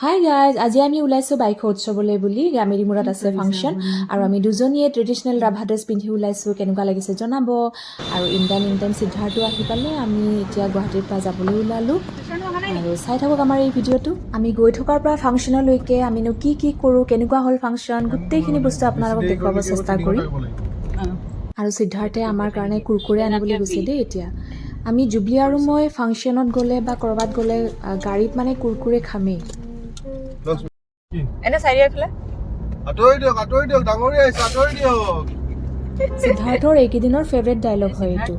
Hi guys, আজি আমি ওলাইছোঁ বাইক উৎসৱলৈ বুলি। গামেৰিমুৰত আছে ফাংচন আৰু আমি দুজনীয়ে ট্ৰেডিশ্যনেল ৰাভা ড্ৰেছ পিন্ধি ওলাইছোঁ। কেনেকুৱা লাগিছে জনাব। আৰু ইণ্টাইম সিদ্ধাৰ্থও আহি পালে। আমি এতিয়া গুৱাহাটীৰ পৰা যাবলৈ ওলালোঁ আৰু চাই থাকক আমাৰ এই ভিডিঅ'টো। আমি গৈ থকাৰ পৰা ফাংচনলৈকে আমিনো কি কি কৰোঁ, কেনেকুৱা হ'ল ফাংচন, গোটেইখিনি বস্তু আপোনালোকক দেখুৱাব চেষ্টা কৰিম। আৰু সিদ্ধাৰ্থে আমাৰ কাৰণে কুৰকুৰে আনিবলৈ গৈছে দেই। এতিয়া আমি জুবলি আৰু মই ফাংচনত গ'লে বা ক'ৰবাত গ'লে গাড়ীত মানে কুৰকুৰে খামেই। এনে চাৰিওফালে সিদ্ধাৰ্থৰ এইকেইদিনৰ ফেভৰেট ডাইলগ হয় এইটো।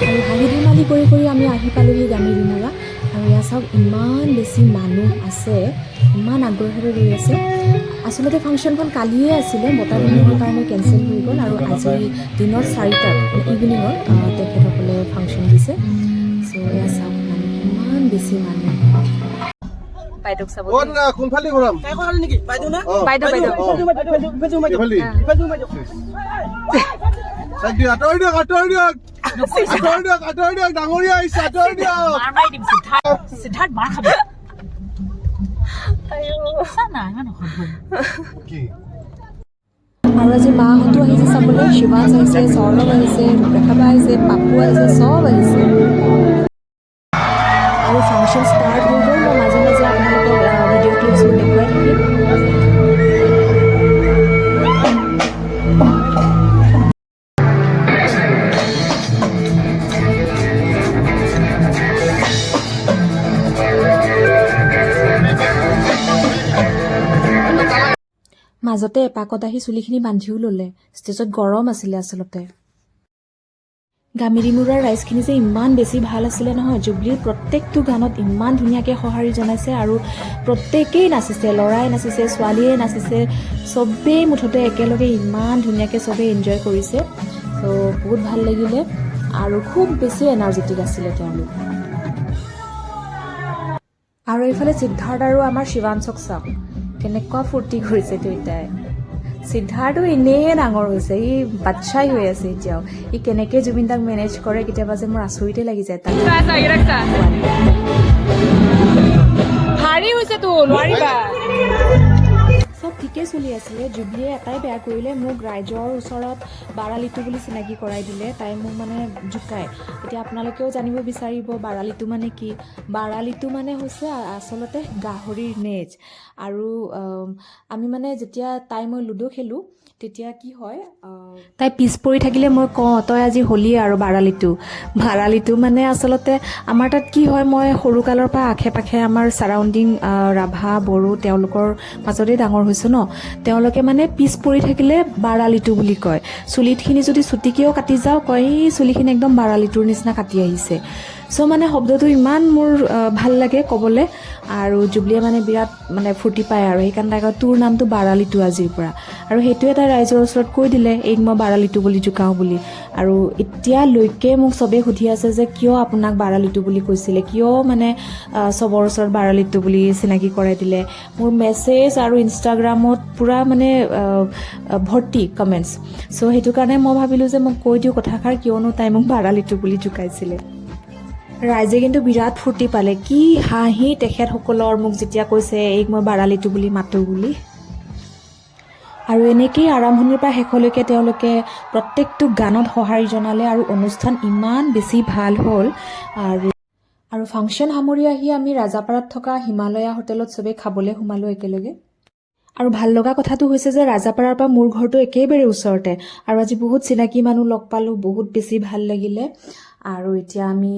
আৰু হাঁহি ধেমালি কৰি কৰি আমি আহি পালোহি গামেৰিমুৰা। আৰু ইয়াত চাওক ইমান বেছি মানুহ আছে, ইমান আগ্ৰহেৰে ৰৈ আছে। আচলতে ফাংচনখন কালিয়ে আছিলে, বতাহ ধুমুহাৰ কাৰণে কেঞ্চেল হৈ গ'ল আৰু আজি দিনৰ 4টাত ইভিনিঙত তেখেতসকলে ফাংচন দিছে। চ' এয়া চাওক মানে ইমান বেছি মানুহ। বাইদেউক চাব আৰু আজি মাহঁতো আহিছে চাবলৈ। শিৱাংশ আহিছে, সৌৰভ আহিছে, ৰেখাবা আহিছে, পাপু আহিছে, চব আহিছে। আৰু ফাংচন ষ্টাৰ্ট হৈ গ'ল। মই মাজে মাজে আপোনালোকক ভিডিঅ' ক্লিপছবোৰ দেখুৱাই থাকিম। মাজতে এপাকত আহি চুলিখিনি বান্ধিও ল'লে। ষ্টেজত গৰম আছিলে আচলতে। গামেৰিমুৰাৰ ৰাইজখিনি যে ইমান বেছি ভাল আছিলে নহয়। জুবলিৰ প্ৰত্যেকটো গানত ইমান ধুনীয়াকৈ সঁহাৰি জনাইছে আৰু প্ৰত্যেকেই নাচিছে, ল'ৰাই নাচিছে, ছোৱালীয়ে নাচিছে, চবেই মুঠতে একেলগে ইমান ধুনীয়াকৈ চবেই এনজয় কৰিছে। চ' বহুত ভাল লাগিলে আৰু খুব বেছি এনাৰ্জেটিক আছিলে তেওঁলোক। আৰু এইফালে সিদ্ধাৰ্থ আৰু আমাৰ শিৱাংশক চাওক কেনেকুৱা ফূৰ্তি কৰিছে দুয়োটাই। সিদ্ধাৰ্থও এনেই ডাঙৰ হৈছে, ই বাচ্চাই হৈ আছে এতিয়াও। ই কেনেকৈ জুবিন দাক মেনেজ কৰে কেতিয়াবা যে মোৰ আচৰিতে লাগি যায়। তাক ভাৰী হৈছে তো নোৱাৰিবা। চব ঠিকেই চলি আছিলে। জুবলিয়ে এটাই বেয়া কৰিলে, মোক ৰাইজৰ ওচৰত বাৰালিটো বুলি চিনাকি কৰাই দিলে। তাই মোক মানে জোকায়। এতিয়া আপোনালোকেও জানিব বিচাৰিব বাৰালিটো মানে কি। বাৰালিটো মানে হৈছে আচলতে গাহৰিৰ নেজ। আৰু আমি মানে যেতিয়া মই লুডু খেলোঁ তেতিয়া কি হয়, তাই পিছ পৰি থাকিলে মই কওঁ তই আজি হলি আৰু বাৰালিটো মানে আচলতে আমাৰ তাত কি হয়, মই সৰুকালৰ পৰা আশে পাশে আমাৰ ছাৰাউণ্ডিং ৰাভা বড়ো তেওঁলোকৰ মাজতেই ডাঙৰ হৈছোঁ ন। তেওঁলোকে মানে পিছ পৰি থাকিলে বাৰালিটো বুলি কয়। চুলিখিনি যদি চুটিকেও কাটি যাওঁ কয় এই চুলিখিনি একদম বাৰালিটোৰ নিচিনা কাটি আহিছে। চ' মানে শব্দটো ইমান মোৰ ভাল লাগে ক'বলৈ। আৰু জুবলিয়ে মানে বিৰাট মানে ফূৰ্তি পায় আৰু সেইকাৰণে তাই কয় তোৰ নামটো বাৰালিটো আজিৰ পৰা। আৰু সেইটোৱে তাই ৰাইজৰ ওচৰত কৈ দিলে এইক মই বাৰালিটো বুলি জোকাওঁ বুলি। আৰু এতিয়ালৈকে মোক চবেই সুধি আছে যে কিয় আপোনাক বাৰালিটো বুলি কৈছিলে, কিয় মানে চবৰ ওচৰত বাৰালিটো বুলি চিনাকি কৰাই দিলে। মোৰ মেছেজ আৰু ইনষ্টাগ্ৰামত পূৰা মানে ভৰ্তি কমেণ্টছ। চ' সেইটো কাৰণে মই ভাবিলোঁ যে মই কৈ দিওঁ কথাষাৰ, কিয়নো তাই মোক বাৰালিটো বুলি জোকাইছিলে। ৰাইজে কিন্তু বিৰাট ফূৰ্তি পালে, কি হাঁহি তেখেতসকলৰ মোক যেতিয়া কৈছে এইক মই বাৰালিটো বুলি মাতোঁ বুলি। আৰু এনেকেই আৰম্ভণিৰ পৰা শেষলৈকে তেওঁলোকে প্ৰত্যেকটো গানত সঁহাৰি জনালে আৰু অনুষ্ঠান ইমান বেছি ভাল হ'ল। আৰু ফাংচন সামৰি আহি আমি ৰাজাপাৰাত থকা হিমালয়া হোটেলত চবেই খাবলৈ সোমালোঁ একেলগে। আৰু ভাল লগা কথাটো হৈছে যে ৰাজাপাৰাৰ পৰা মোৰ ঘৰটো একেবাৰে ওচৰতে। আৰু আজি বহুত চিনাকি মানুহ লগ পালোঁ, বহুত বেছি ভাল লাগিলে। আৰু এতিয়া আমি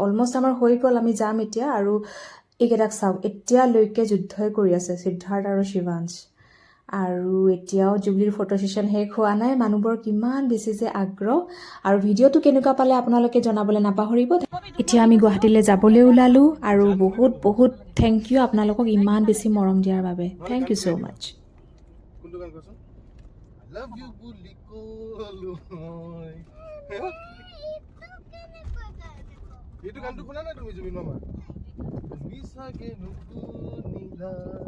অলমষ্ট আমাৰ হৈ গ'ল, আমি যাম এতিয়া। আৰু এইকেইটাক চাওক এতিয়ালৈকে যুদ্ধই কৰি আছে সিদ্ধাৰ্থ আৰু শিৱাংশ। আৰু এতিয়াও জুবলিৰ ফটো ছেশ্যন শেষ হোৱা নাই। মানুহবোৰৰ কিমান বেছি যে আগ্ৰহ। আৰু ভিডিঅ'টো কেনেকুৱা পালে আপোনালোকে জনাবলৈ নাপাহৰিব। এতিয়া আমি গুৱাহাটীলৈ যাবলৈ ওলালোঁ আৰু বহুত বহুত থেংক ইউ আপোনালোকক ইমান বেছি মৰম দিয়াৰ বাবে। থেংক ইউ ছ' মাছ। এইটো গানটো শুনা নাই তুমি জুবিন মামাৰ? ঘৰ